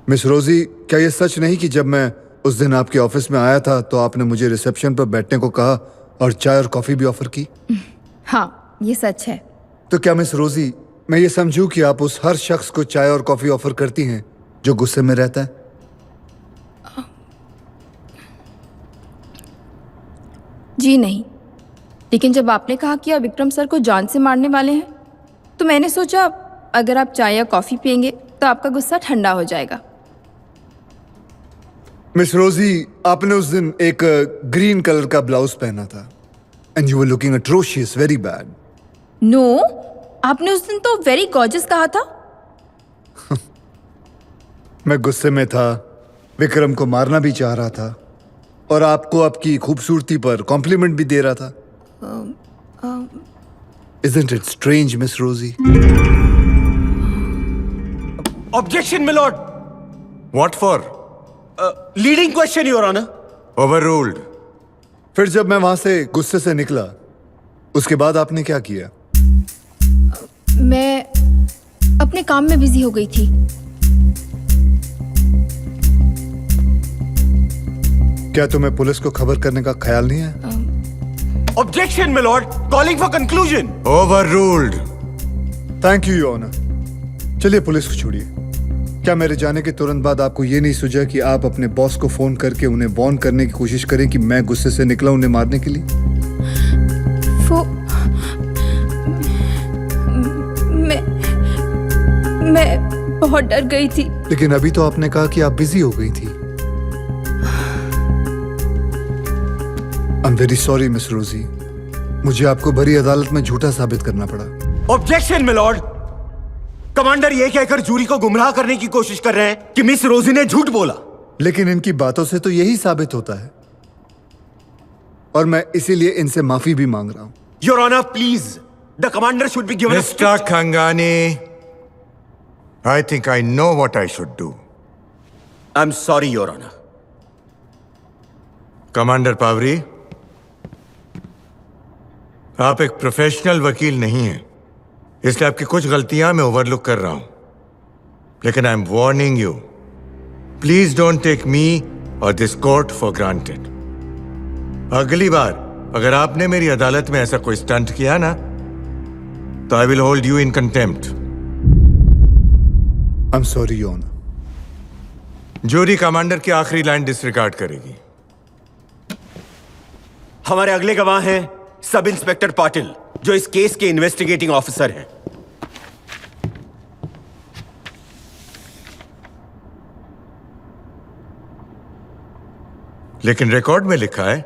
Miss Rosie, क्या ये सच नहीं कि जब मैं उस दिन आपके ऑफिस में आया था तो आपने मुझे रिसेप्शन पर बैठने को कहा और चाय और कॉफी भी ऑफर की? हाँ, ये सच है। तो क्या मिस रोजी, मैं ये समझूं कि आप उस हर शख्स को चाय और कॉफी ऑफर करती हैं जो गुस्से में रहता है? जी नहीं, लेकिन जब आपने कहा कि आप विक्रम सर को जान से मारने वाले हैं तो मैंने सोचा अगर आप चाय या कॉफी पियेंगे तो आपका गुस्सा ठंडा हो जाएगा। मिस रोजी, आपने उस दिन एक ग्रीन कलर का ब्लाउज पहना था and you were looking atrocious, very bad. No, आपने उस दिन तो वेरी गॉर्जियस कहा था। मैं गुस्से में था, विक्रम को मारना भी चाह रहा था और आपको आपकी खूबसूरती पर कॉम्प्लीमेंट भी दे रहा था। Isn't it strange, Miss Rosie? Objection, my lord. What for? Leading question, Your Honor. Overruled. फिर जब मैं वहां से गुस्से से निकला, उसके बाद आपने क्या किया? मैं अपने काम में बिजी हो गई थी। क्या तुम्हें पुलिस को खबर करने का ख्याल नहीं है? Objection, my lord. Calling for conclusion. Overruled. Thank you, your honour. चलिए पुलिस को छोड़िए। क्या मेरे जाने के तुरंत बाद आपको ये नहीं सूझा कि आप अपने बॉस को फोन करके उन्हें वार्न करने की कोशिश करें कि मैं गुस्से से निकला उन्हें मारने के लिए? मैं बहुत डर गई थी। लेकिन अभी तो आपने कहा कि आप बिजी हो गई थी। I am very sorry miss Rosie, मुझे आपको भरी अदालत में झूठा साबित करना पड़ा। Objection, my lord. कमांडर ये कहकर जूरी को गुमराह करने की कोशिश कर रहे हैं कि मिस रोजी ने झूठ बोला। लेकिन इनकी बातों से तो यही साबित होता है और मैं इसीलिए इनसे माफी भी मांग रहा हूं। Your Honor, please. The commander should be given Mr. Khangani, I think I know what I should do. I'm sorry, Your Honor. Commander Pawri, आप एक प्रोफेशनल वकील नहीं हैं, इसलिए आपकी कुछ गलतियां मैं ओवरलुक कर रहा हूं। लेकिन I am warning you, please don't take me or this court for granted. अगली बार अगर आपने मेरी अदालत में ऐसा कोई स्टंट किया ना, तो I will hold you in contempt. I am sorry your honour. Jury commander की आखिरी लाइन डिसरिगार्ड करेगी। हमारे अगले गवाह हैं सब इंस्पेक्टर पाटिल, जो इस केस के इन्वेस्टिगेटिंग ऑफिसर हैं। लेकिन रिकॉर्ड में लिखा है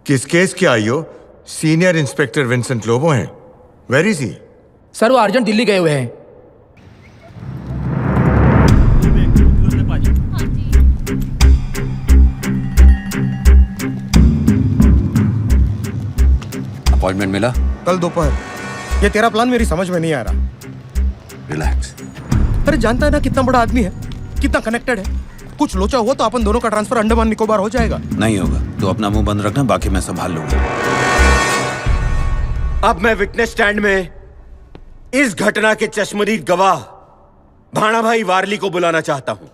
कि इस केस के IO senior inspector Vincent Lobo हैं। Where is he? सर, वो अर्जेंट दिल्ली गए हुए हैं। अपॉइंटमेंट मिला? कल दोपहर। ये तेरा प्लान मेरी समझ में नहीं आ रहा। रिलैक्स। अरे जानता है ना कितना बड़ा आदमी है, कितना कनेक्टेड है। कुछ लोचा हुआ तो अपन दोनों का ट्रांसफर अंडमान निकोबार हो जाएगा। नहीं होगा तो अपना मुंह बंद रखना, बाकी मैं संभाल लूंगा। अब मैं विटनेस स्टैंड में इस घटना के चश्मदीद गवाह भाणा भाई वारली को बुलाना चाहता हूं।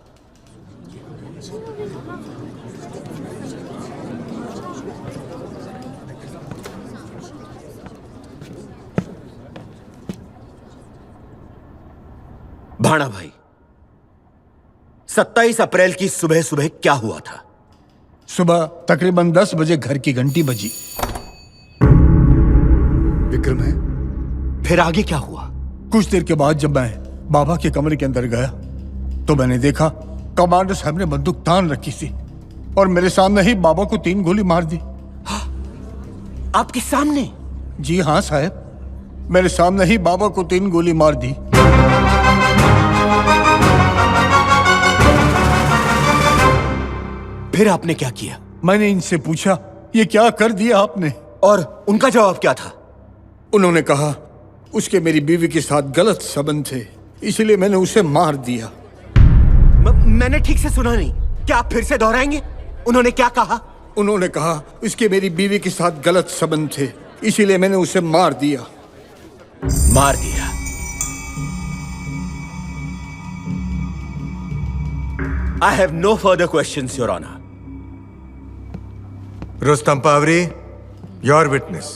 भाणा भाई, 27 अप्रैल की सुबह सुबह क्या हुआ था? सुबह तकरीबन 10 बजे घर की घंटी बजी। विक्रम है? फिर आगे क्या हुआ? कुछ देर के बाद जब मैं बाबा के कमरे के अंदर गया तो मैंने देखा कमांडर साहब ने बंदूक तान रखी थी और मेरे सामने ही बाबा को 3 गोली मार दी। आपके सामने? जी हाँ साहब, मेरे सामने ही बाबा को 3 गोली मार दी। फिर आपने क्या किया? मैंने इनसे पूछा, ये क्या कर दिया आपने? और उनका जवाब क्या था? उन्होंने कहा उसके मेरी बीवी के साथ गलत संबंध थे, इसलिए मैंने उसे मार दिया। मैंने ठीक से सुना नहीं, क्या आप फिर से दोहराएंगे? उन्होंने क्या कहा? उन्होंने कहा उसके मेरी बीवी के साथ गलत संबंध थे, इसीलिए मैंने उसे मार दिया। मार दिया? I have no further questions, Your Honor. Rustam Pavri, your witness.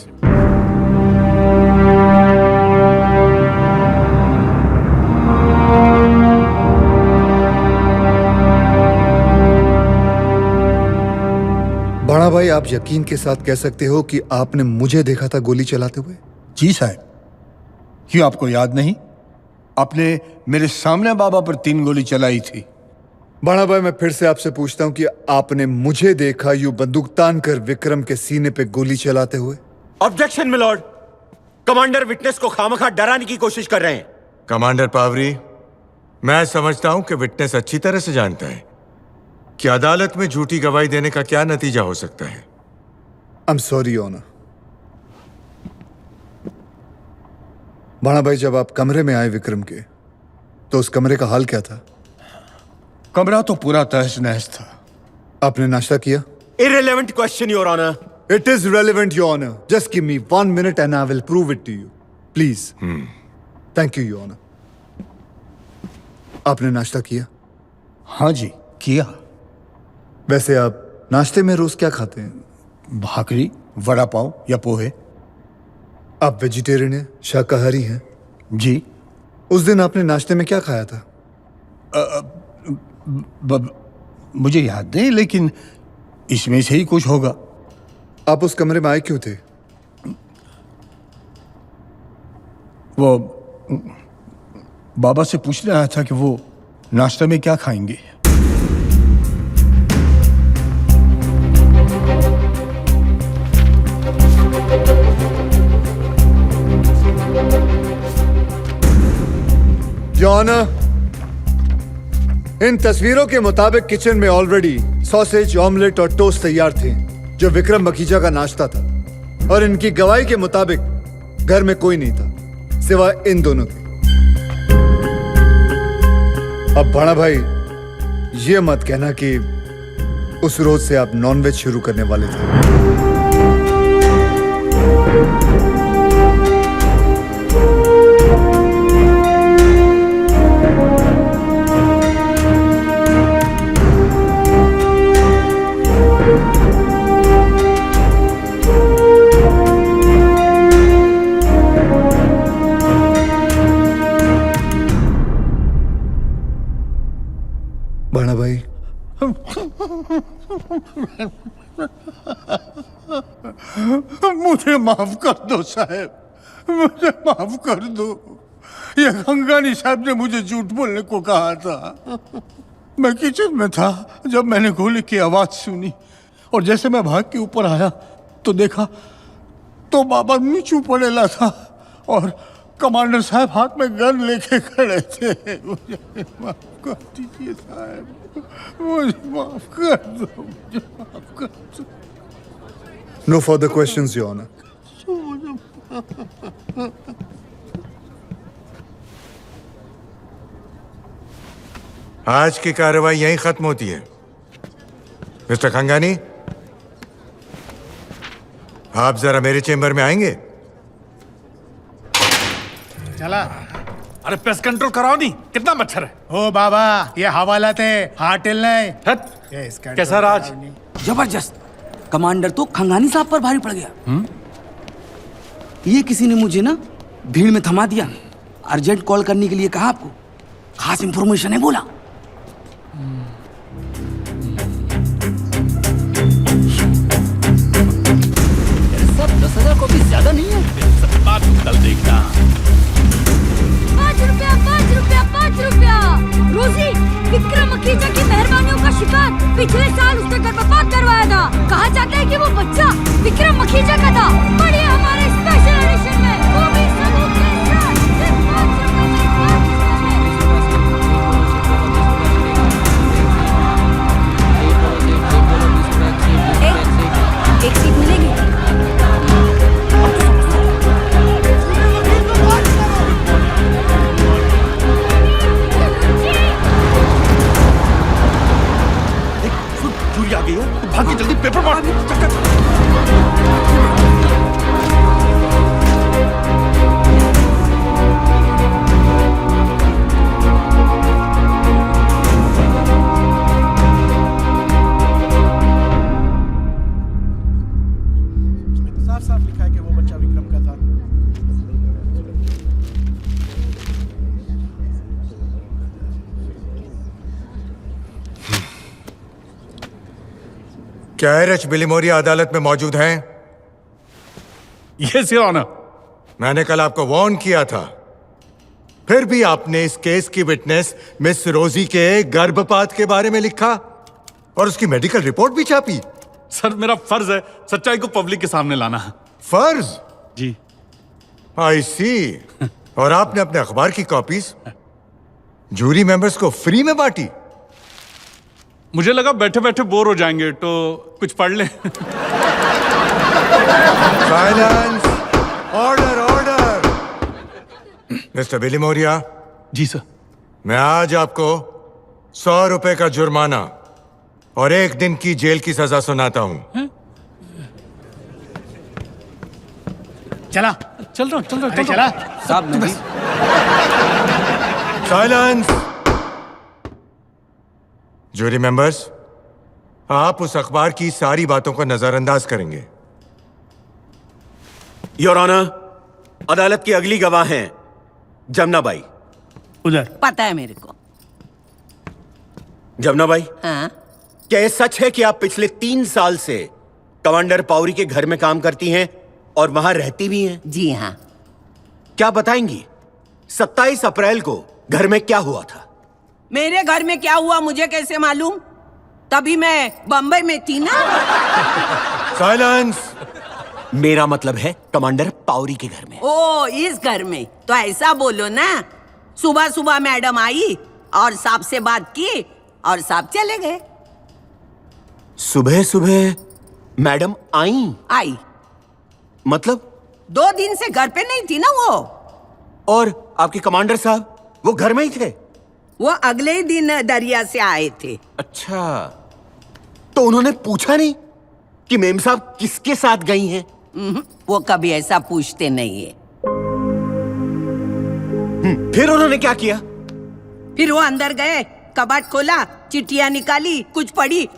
बड़ा भाई, आप यकीन के साथ कह सकते हो कि आपने मुझे देखा था गोली चलाते हुए? जी साहब। क्यों आपको याद नहीं? आपने मेरे सामने बाबा पर 3 गोली चलाई थी। बड़ा भाई, मैं फिर से आपसे पूछता हूं कि आपने मुझे देखा यूं बंदूक तान कर विक्रम के सीने पे गोली चलाते हुए? Objection milord. कमांडर विटनेस को खामखा डराने की कोशिश कर रहे हैं। कमांडर पावरी, मैं समझता हूं कि विटनेस अच्छी तरह से जानता है कि अदालत में झूठी गवाही देने का क्या नतीजा हो सकता है। I am sorry honour. बड़ा भाई, जब आप कमरे में आए विक्रम के, तो उस कमरे का हाल क्या था? कमरा तो पूरा तहस नहस था। आपने नाश्ता किया? Irrelevant question, Your Honor. It is relevant, Your Honor. Just give me 1 minute and I will prove it to you. Please. Thank you, Your Honor. आपने नाश्ता किया? हाँ जी, किया। वैसे आप नाश्ते में रोज क्या खाते हैं? भाकरी, वड़ा पाव या पोहे। आप वेजिटेरियन हैं, शाकाहारी हैं? जी। उस दिन आपने नाश्ते में क्या खाया था? मुझे याद नहीं, लेकिन इसमें से ही कुछ होगा। आप उस कमरे में आए क्यों थे? वो बाबा से पूछने आया था कि वो नाश्ते में क्या खाएंगे। जॉन, इन तस्वीरों के मुताबिक किचन में ऑलरेडी सॉसेज, ऑमलेट और टोस्ट तैयार थे, जो विक्रम मखीजा का नाश्ता था। और इनकी गवाही के मुताबिक घर में कोई नहीं था सिवाय इन दोनों के। अब बड़ा भाई, ये मत कहना कि उस रोज से आप नॉनवेज शुरू करने वाले थे। बड़ा भाई, मुझे माफ कर दो साहब, मुझे माफ कर दो। ये गंगानी साहब ने मुझे झूठ बोलने को कहा था। मैं किचन में था जब मैंने गोली की आवाज सुनी, और जैसे मैं भाग के ऊपर आया तो देखा तो बाबा नीचू पड़ेला था और कमांडर साहब हाथ में गन लेके खड़े थे। मुझे माफ कर दीजिए साहब, मुझे माफ कर दो, मुझे माफ कर दो। No further questions, your honour. आज की कार्रवाई यहीं खत्म होती है। मिस्टर खंगानी, आप जरा मेरे चेंबर में आएंगे? चला। अरे पेस्ट कंट्रोल कराओ नहीं, कितना मच्छर है। ओ बाबा, ये हवालात है, हार्ट नहीं। कैसा राज? जबरदस्त। कमांडर तो खंगानी साहब पर भारी पड़ गया। ये किसी ने मुझे ना भीड़ में थमा दिया, अर्जेंट कॉल करने के लिए कहा। आपको खास इंफॉर्मेशन है बोला। सब 10,000 को भी ज्यादा नहीं है। कल देखना। 5 रुपया, 5 रुपया, 5 रुपया। रोजी, विक्रम मखीजा की मेहरबानियों का शिकार। पिछले साल उसने गर्भपात करवाया था। कहा जाता है कि वो बच्चा विक्रम मखीजा का था। पढ़िए हमारे स्पेशल एडिशन में, वो भी सबूत के साथ। सिर्फ 5 रुपये में, 5 रुपये में। एक सीट मिलेगी। चूड़ी आ गई है, भाग के जल्दी पेपर मार। क्या एच बिलिमोरिया अदालत में मौजूद हैं? Yes your honour. मैंने कल आपको वार्न किया था, फिर भी आपने इस केस की विटनेस मिस रोजी के गर्भपात के बारे में लिखा और उसकी मेडिकल रिपोर्ट भी छापी। सर मेरा फर्ज है सच्चाई को पब्लिक के सामने लाना। फर्ज? जी। आई सी। और आपने अपने अखबार की कॉपीज जूरी मेंबर्स को फ्री में बांटी? मुझे लगा बैठे बैठे बोर हो जाएंगे तो कुछ पढ़ लें। Silence! Order order! Mister Bilimoria. जी सर। मैं आज आपको 100 रुपए का जुर्माना और 1 दिन की जेल की सजा सुनाता हूं। चल रहा चला। साहब मैं भी साइलेंस! जूरी मेंबर्स, आप उस अखबार की सारी बातों को नजरअंदाज करेंगे। योर ऑनर, अदालत की अगली गवाह हैं जमुना बाई। उधर। पता है मेरे को। जमुना बाई, हाँ? क्या यह सच है कि आप पिछले 3 साल से कमांडर पाउरी के घर में काम करती हैं और वहां रहती भी हैं? जी हाँ। क्या बताएंगी 27 अप्रैल को घर में क्या हुआ था? मेरे घर में क्या हुआ मुझे कैसे मालूम? तभी मैं बम्बई में थी ना। साइलेंस! मेरा मतलब है कमांडर पाउरी के घर में। ओ, इस घर में तो ऐसा बोलो ना। सुबह सुबह मैडम आई और साहब से बात की और साहब चले गए। सुबह सुबह मैडम आई? मतलब 2 दिन से घर पे नहीं थी ना वो। और आपके कमांडर साहब वो घर में ही थे? वो अगले ही दिन दरिया से आए थे। अच्छा, तो उन्होंने पूछा नहीं कि मेम साहब किसके साथ गई हैं? वो कभी ऐसा पूछते नहीं है। फिर उन्होंने क्या किया? फिर वो अंदर गए, कबाड़ खोला, चिट्ठियां निकाली, कुछ पढ़ी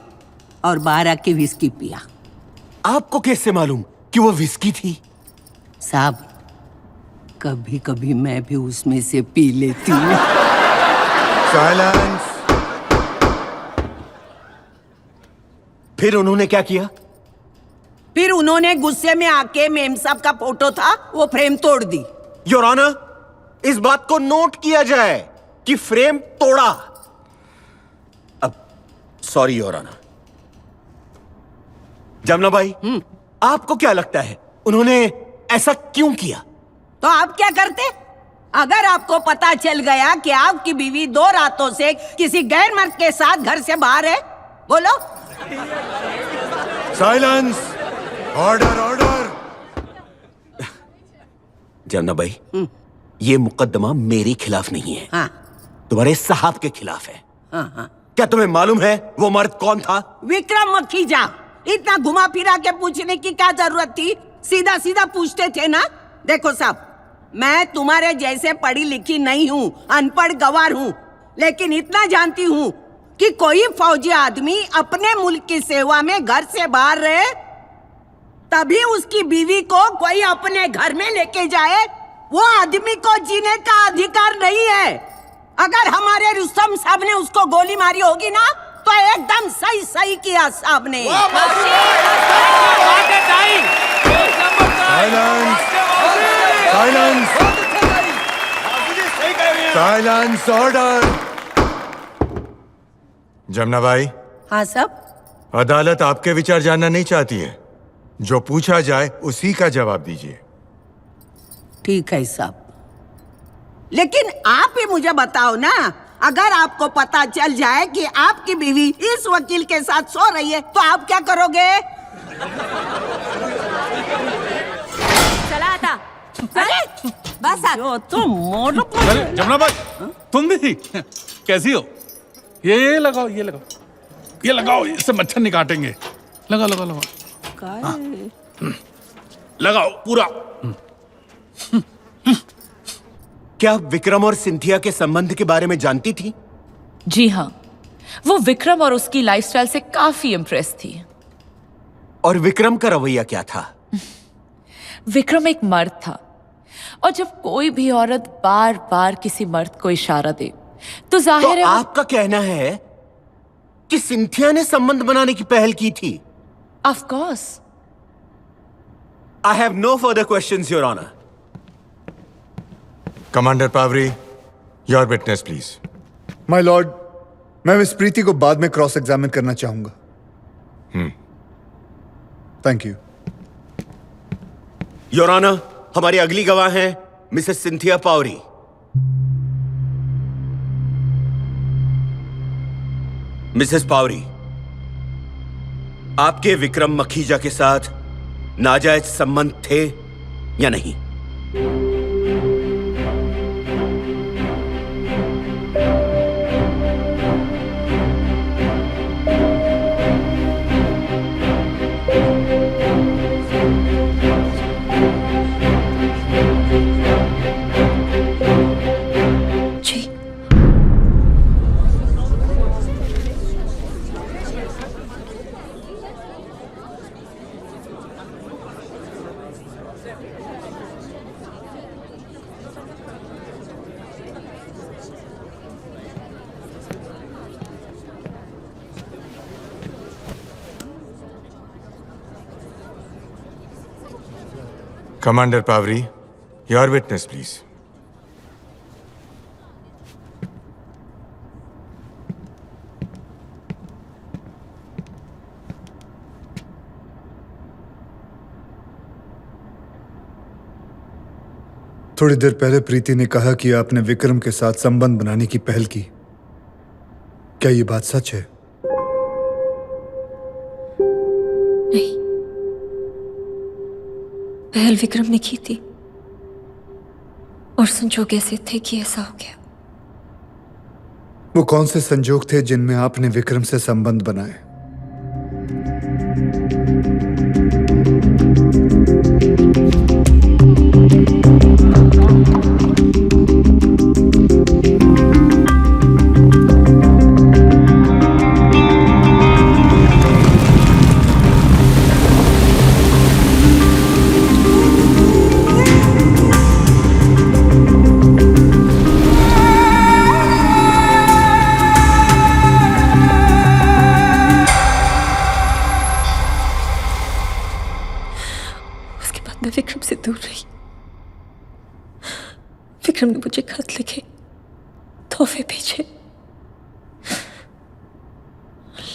और बाहर आके विस्की पिया। आपको कैसे मालूम कि वो विस्की थी? साहब, कभी कभी मैं भी उसमें से पी लेती हूँ। साइलेंस! फिर उन्होंने क्या किया? फिर उन्होंने गुस्से में आके मेम साहब का फोटो था वो फ्रेम तोड़ दी। योर ऑनर, इस बात को नोट किया जाए कि फ्रेम तोड़ा। अब sorry your honour. Jamuna Bai, आपको क्या लगता है उन्होंने ऐसा क्यों किया? तो आप क्या करते? अगर आपको पता चल गया कि आपकी बीवी 2 रातों से किसी गैर मर्द के साथ घर से बाहर है, बोलो। Silence! Order order! Jamuna by, ये मुकदमा मेरे खिलाफ नहीं है। हाँ। तुम्हारे साहब के खिलाफ है। हाँ। क्या तुम्हें मालूम है वो मर्द कौन था? विक्रम मखीजा। इतना घुमा फिरा के पूछने की क्या जरूरत थी? सीधा सीधा पूछते थे ना। देखो साहब, मैं तुम्हारे जैसे पढ़ी लिखी नहीं हूँ, अनपढ़ गवार हूँ, लेकिन इतना जानती हूँ कि कोई फौजी आदमी अपने मुल्क की सेवा में घर से बाहर रहे तभी उसकी बीवी को कोई अपने घर में लेके जाए। वो आदमी को जीने का अधिकार नहीं है। अगर हमारे रुस्तम साहब ने उसको गोली मारी होगी ना तो एकदम सही सही किया साहब ने। Silence! Silence! Order! Jamuna by, हाँ साहब। अदालत आपके विचार जानना नहीं चाहती है। जो पूछा जाए उसी का जवाब दीजिए। ठीक है साहब, लेकिन आप ही मुझे बताओ ना, अगर आपको पता चल जाए कि आपकी बीवी इस वकील के साथ सो रही है तो आप क्या करोगे? चला आता। अरे बस आ। तुम मोड़। अरे जमुना बाई, तुम भी कैसी हो? ये लगाओ, ये लगाओ, इससे मच्छर नहीं काटेंगे। लगाओ। लगाओ पूरा। क्या आप विक्रम और सिंथिया के संबंध के बारे में जानती थी? जी हाँ, वो विक्रम और उसकी लाइफस्टाइल से काफी इम्प्रेस थी। और विक्रम का रवैया क्या था? विक्रम एक मर्द था और जब कोई भी औरत बार बार किसी मर्द को इशारा दे तो जाहिर है आपका कहना है कि सिंथिया ने संबंध बनाने की पहल की थी? Of course. I have no further questions, Your Honor. Commander Pawri, your witness please. My lord, मैं मिस प्रीति को बाद में क्रॉस एग्जामिन करना चाहूंगा। Thank you. योर ऑनर, हमारी अगली गवाह हैं Mrs Cynthia Pavri. Mrs Pavri, आपके विक्रम मखीजा के साथ नाजायज संबंध थे या नहीं? जी। Commander Pawri, your witness please. थोड़ी देर पहले प्रीति ने कहा कि आपने विक्रम के साथ संबंध बनाने की पहल की। क्या ये बात सच है? नहीं, पहल विक्रम ने की थी और संजोग ऐसे थे कि ऐसा हो गया। वो कौन से संजोग थे जिनमें आपने विक्रम से संबंध बनाए? मैं विक्रम से दूर रही। विक्रम ने मुझे खत लिखे, तोहफे भेजे,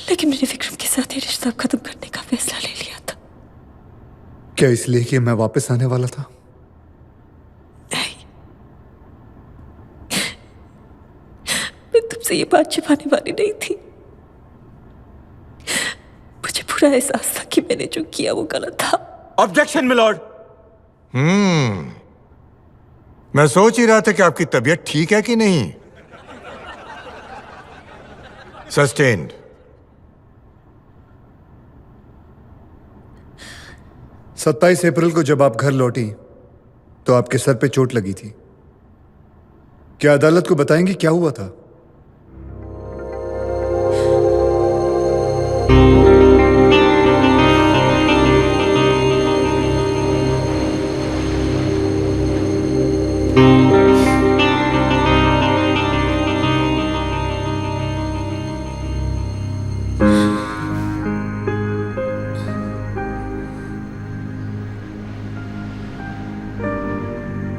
लेकिन मैंने विक्रम के साथ ये रिश्ता खत्म करने का फैसला ले लिया था। क्या इसलिए कि मैं वापस आने वाला था? नहीं, मैं तुमसे ये बात छिपाने वाली नहीं थी। मुझे पूरा एहसास था कि मैंने जो किया वो गलत था। Objection milord. मैं सोच ही रहा था कि आपकी तबीयत ठीक है कि नहीं। सस्टेन्ड। 27 अप्रैल को जब आप घर लौटी तो आपके सर पे चोट लगी थी। क्या अदालत को बताएंगी क्या हुआ था?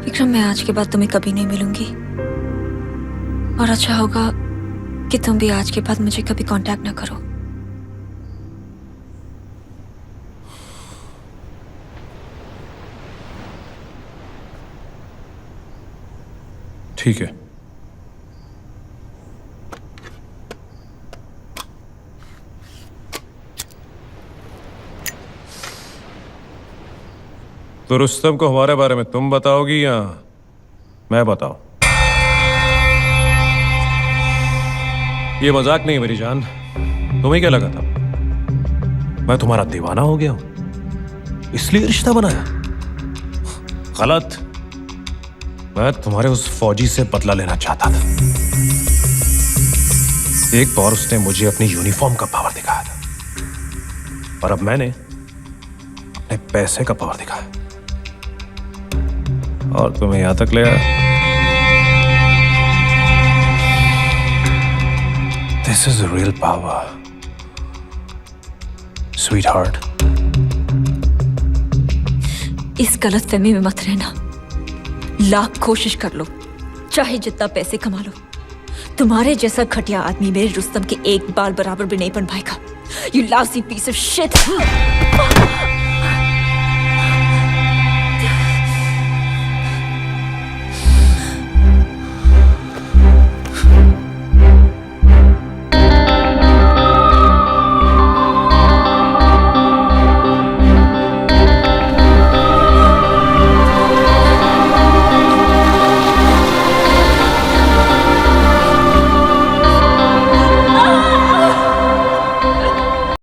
विक्रम, मैं आज के बाद तुम्हें कभी नहीं मिलूंगी और अच्छा होगा कि तुम भी आज के बाद मुझे कभी कांटेक्ट ना करो। ठीक है। तो रुस्तम को हमारे बारे में तुम बताओगी या मैं बताऊं? ये मजाक नहीं मेरी जान। तुम्हें क्या लगा था मैं तुम्हारा दीवाना हो गया हूं इसलिए रिश्ता बनाया? गलत। मैं तुम्हारे उस फौजी से बदला लेना चाहता था। एक बार उसने मुझे अपनी यूनिफॉर्म का पावर दिखाया था और अब मैंने अपने पैसे का पावर दिखाया और तुम्हें यहां तक ले आया। This is a real power, sweetheart. इस गलतफहमी में मत रहना। लाख कोशिश कर लो, चाहे जितना पैसे कमा लो, तुम्हारे जैसा घटिया आदमी मेरे रुस्तम के एक बाल बराबर भी नहीं बन पाएगा। You lousy piece of shit!